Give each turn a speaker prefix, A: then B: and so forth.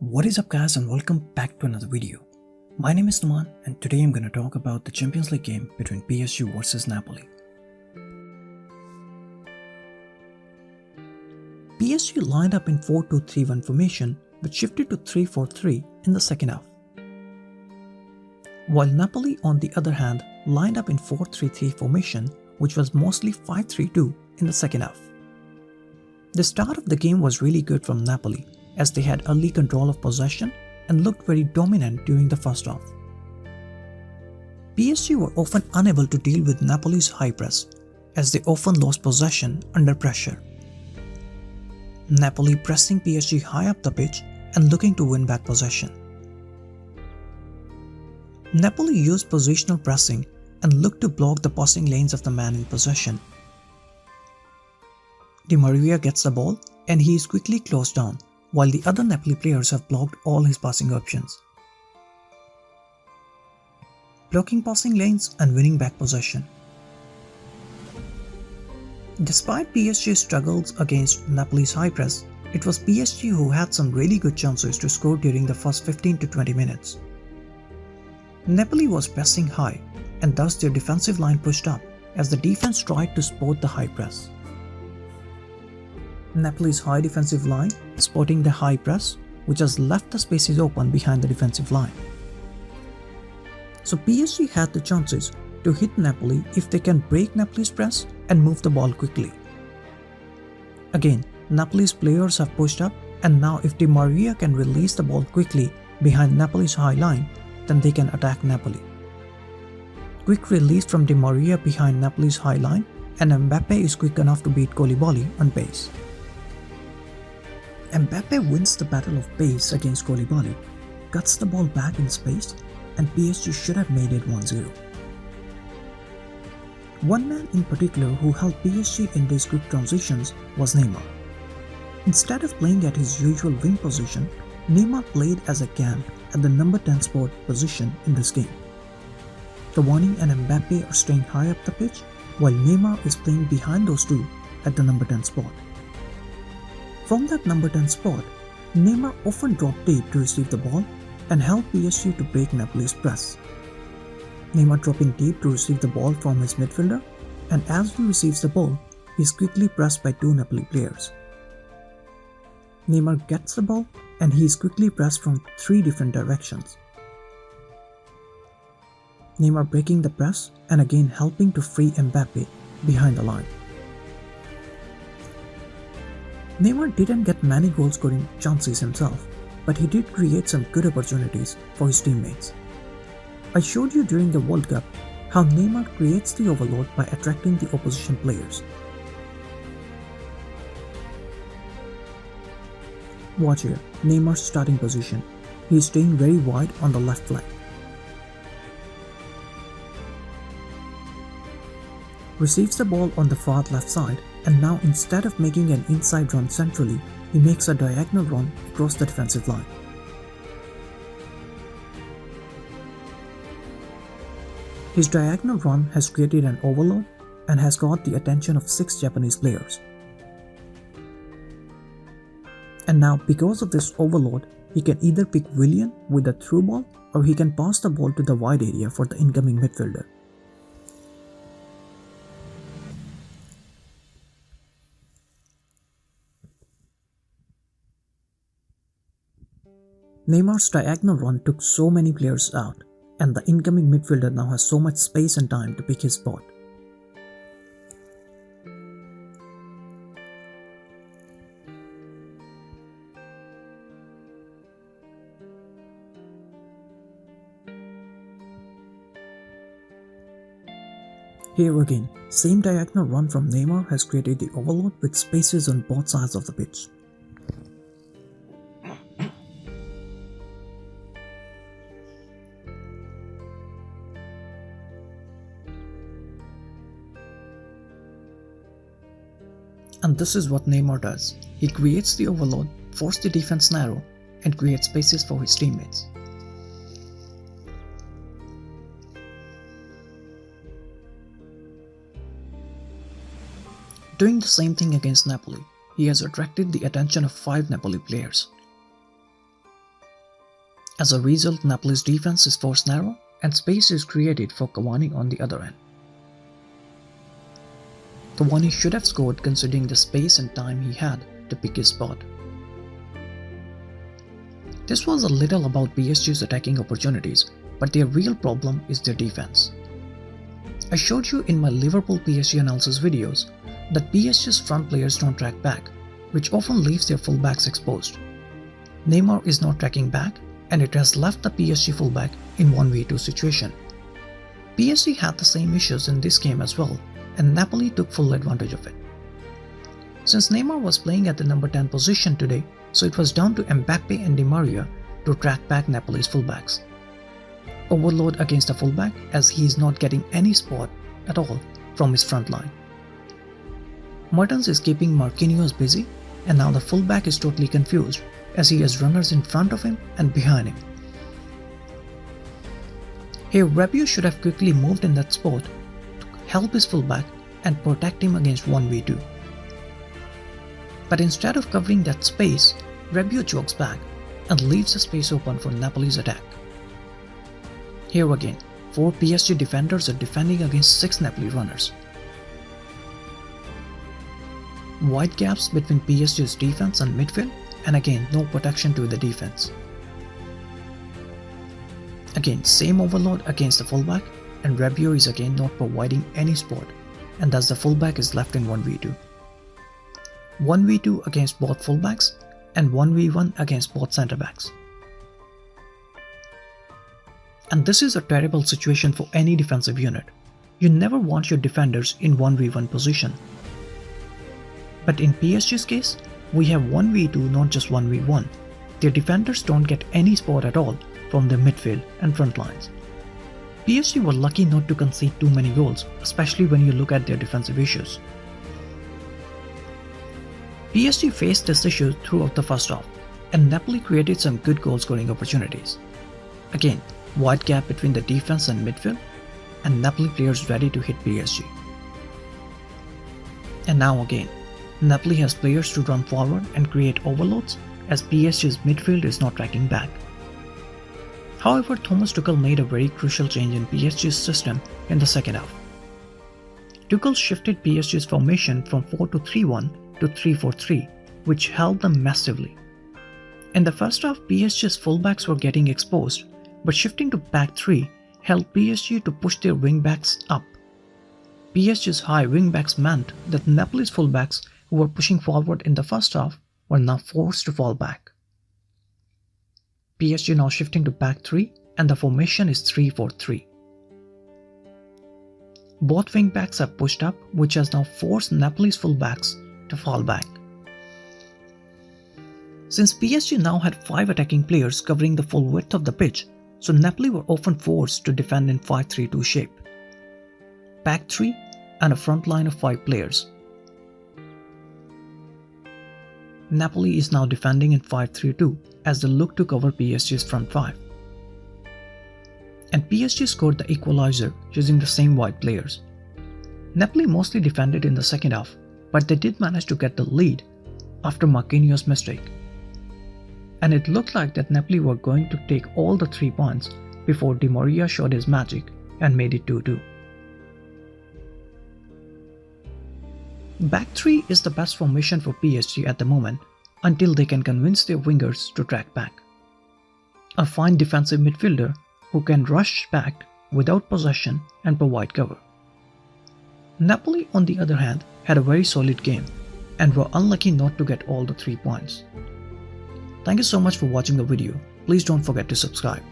A: What is up guys, and welcome back to another video. My name is Numan and today I'm going to talk about the Champions League game between PSG versus Napoli. PSG lined up in 4-2-3-1 formation but shifted to 3-4-3 in the second half. While Napoli on the other hand lined up in 4-3-3 formation, which was mostly 5-3-2 in the second half. The start of the game was really good from Napoli, as they had early control of possession and looked very dominant during the first half. PSG were often unable to deal with Napoli's high press, as they often lost possession under pressure. Napoli pressing PSG high up the pitch and looking to win back possession. Napoli used positional pressing and looked to block the passing lanes of the man in possession. Di Maria gets the ball and he is quickly closed down, while the other Napoli players have blocked all his passing options. Blocking passing lanes and winning back possession. Despite PSG's struggles against Napoli's high press, it was PSG who had some really good chances to score during the first 15 to 20 minutes. Napoli was pressing high, and thus their defensive line pushed up as the defense tried to spot the high press. Napoli's high defensive line spotting the high press, which has left the spaces open behind the defensive line. So PSG had the chances to hit Napoli if they can break Napoli's press and move the ball quickly. Again, Napoli's players have pushed up, and now if Di Maria can release the ball quickly behind Napoli's high line, then they can attack Napoli. Quick release from Di Maria behind Napoli's high line, and Mbappe is quick enough to beat Koulibaly on pace. Mbappe wins the battle of pace against Koulibaly, cuts the ball back in space, and PSG should have made it 1-0. One man in particular who helped PSG in these quick transitions was Neymar. Instead of playing at his usual wing position, Neymar played as a cam at the number 10 spot position in this game. Cavani and Mbappe are staying high up the pitch, while Neymar is playing behind those two at the number 10 spot. From that number 10 spot, Neymar often dropped deep to receive the ball and helped PSG to break Napoli's press. Neymar dropping deep to receive the ball from his midfielder, and as he receives the ball, he is quickly pressed by two Napoli players. Neymar gets the ball and he is quickly pressed from three different directions. Neymar breaking the press and again helping to free Mbappe behind the line. Neymar didn't get many goal scoring chances himself, but he did create some good opportunities for his teammates. I showed you during the World Cup how Neymar creates the overload by attracting the opposition players. Watch here, Neymar's starting position. He is staying very wide on the left flank. Receives the ball on the far left side, and now instead of making an inside run centrally, he makes a diagonal run across the defensive line. His diagonal run has created an overload and has got the attention of 6 Japanese players. And now because of this overload, he can either pick Willian with a through ball, or he can pass the ball to the wide area for the incoming midfielder. Neymar's diagonal run took so many players out, and the incoming midfielder now has so much space and time to pick his spot. Here again, same diagonal run from Neymar has created the overload with spaces on both sides of the pitch. And this is what Neymar does. He creates the overload, forces the defense narrow, and creates spaces for his teammates. Doing the same thing against Napoli, he has attracted the attention of 5 Napoli players. As a result, Napoli's defense is forced narrow and space is created for Cavani on the other end. Cavani should have scored considering the space and time he had to pick his spot. This was a little about PSG's attacking opportunities, but their real problem is their defense. I showed you in my Liverpool PSG analysis videos that PSG's front players don't track back, which often leaves their fullbacks exposed. Neymar is not tracking back, and it has left the PSG fullback in 1v2 situation. PSG had the same issues in this game as well, and Napoli took full advantage of it. Since Neymar was playing at the number 10 position today, so it was down to Mbappe and Di Maria to track back Napoli's fullbacks. Overload against the fullback as he is not getting any spot at all from his front line. Mertens is keeping Marquinhos busy, and now the fullback is totally confused as he has runners in front of him and behind him. Here Rabiot should have quickly moved in that spot to help his fullback and protect him against 1v2. But instead of covering that space, Rabiot jogs back and leaves the space open for Napoli's attack. Here again, 4 PSG defenders are defending against 6 Napoli runners. Wide gaps between PSG's defense and midfield, and again no protection to the defense. Again same overload against the fullback, and Rabiot is again not providing any spot, and thus the fullback is left in 1v2. 1v2 against both fullbacks and 1v1 against both centre-backs. And this is a terrible situation for any defensive unit. You never want your defenders in 1v1 position. But in PSG's case, we have 1v2, not just 1v1. Their defenders don't get any spot at all from their midfield and front lines. PSG were lucky not to concede too many goals, especially when you look at their defensive issues. PSG faced this issue throughout the first half, and Napoli created some good goal-scoring opportunities. Again, wide gap between the defense and midfield, and Napoli players ready to hit PSG. And now again, Napoli has players to run forward and create overloads as PSG's midfield is not tracking back. However, Thomas Tuchel made a very crucial change in PSG's system in the second half. Tuchel shifted PSG's formation from 4-2-3-1 to 3-4-3, which helped them massively. In the first half, PSG's fullbacks were getting exposed, but shifting to back 3 helped PSG to push their wingbacks up. PSG's high wingbacks meant that Napoli's fullbacks who were pushing forward in the first half were now forced to fall back. PSG now shifting to back 3 and the formation is 3-4-3. Both wingbacks have pushed up, which has now forced Napoli's fullbacks to fall back. Since PSG now had 5 attacking players covering the full width of the pitch, so Napoli were often forced to defend in 5-3-2 shape. Back 3 and a front line of 5 players. Napoli is now defending in 5-3-2 as they look to cover PSG's front 5. And PSG scored the equalizer using the same wide players. Napoli mostly defended in the second half, but they did manage to get the lead after Marquinhos' mistake. And it looked like that Napoli were going to take all the 3 points before Di Maria showed his magic and made it 2-2. Back 3 is the best formation for PSG at the moment until they can convince their wingers to track back. A fine defensive midfielder who can rush back without possession and provide cover. Napoli, on the other hand, had a very solid game and were unlucky not to get all the 3 points. Thank you so much for watching the video. Please don't forget to subscribe.